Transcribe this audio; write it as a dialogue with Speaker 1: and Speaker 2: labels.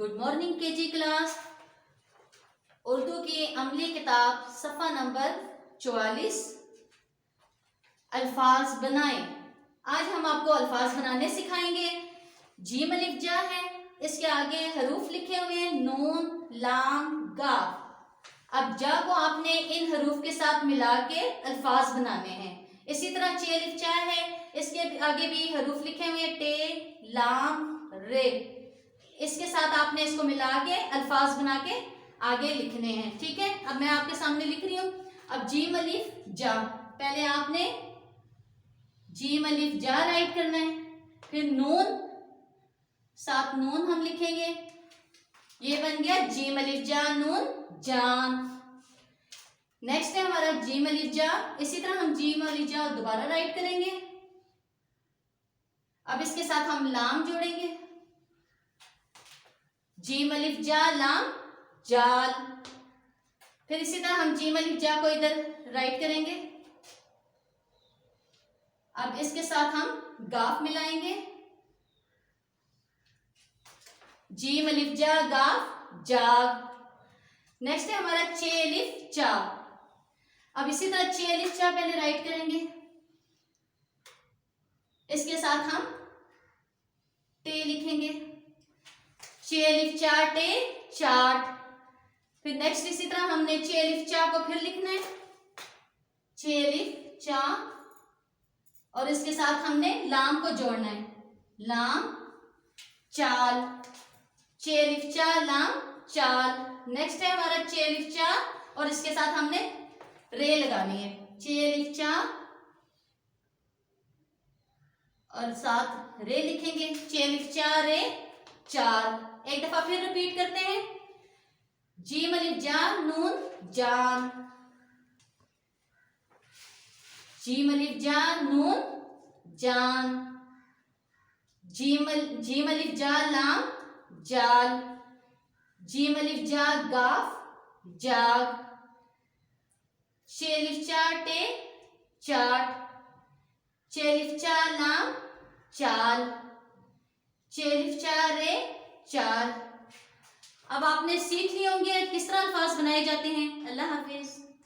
Speaker 1: Good morning KG class. Urdu की अमली किताब सफ़ा नंबर 44 अल्फाज बनाए। आज हम आपको अल्फाज बनाने सिखाएंगे। जीम अलिफ जा है, इसके आगे हरूफ लिखे हुए हैं नून लाम गाफ। अब जा को आपने इन हरूफ के साथ मिला के अल्फाज बनाने हैं। इसी तरह चे अलिफ चा है, इसके आगे भी हरूफ लिखे हुए हैं टे लाम रे। इसके साथ आपने इसको मिला के अल्फाज बना के आगे लिखने हैं। ठीक है, अब मैं आपके सामने लिख रही हूँ। अब जीम अलिफ जा, पहले आपने जीम अलिफ जा राइट करना है, फिर नून, साथ नून हम लिखेंगे। ये बन गया जीम अलिफ जा नून जान। नेक्स्ट है हमारा जीम अलिफ जा, इसी तरह हम जीम अलिफ जा दोबारा राइट करेंगे। अब इसके साथ हम लाम जोड़ेंगे, जीम अलिफ जा लाम जाल। फिर इसी तरह हम जीम अलिफ जा को इधर राइट करेंगे। अब इसके साथ हम गाफ मिलाएंगे, जीम अलिफ जा गाफ जाग। नेक्स्ट है हमारा चे अलिफ चा। अब इसी तरह चे अलिफ चा पहले राइट करेंगे, इसके साथ हम टे लिखेंगे, चे अलिफ चा टे चाट। फिर नेक्स्ट इसी तरह हमने चे अलिफ चा को फिर लिखना है, चे अलिफ चा, और इसके साथ हमने लाम को जोड़ना है, लाम चाल, चे अलिफ चा लाम चाल। नेक्स्ट है हमारा चे अलिफ चा और इसके साथ हमने रे लगानी है, चे अलिफ चा और साथ रे लिखेंगे, चे अलिफ चा रे चार। एक दफा फिर रिपीट करते हैं, जीम अलिफ जा नून जान, जीम अलिफ जा नून जान, जीम अलिफ जा लाम जाल, जीम अलिफ जा गाफ जाग, चे अलिफ चा टे चाट, चे अलिफ चा लाम चाल, चे अलिफ चा रे चार। अब आपने सीख लिए होंगे किस तरह अल्फाज बनाए जाते हैं। अल्लाह हाफिज।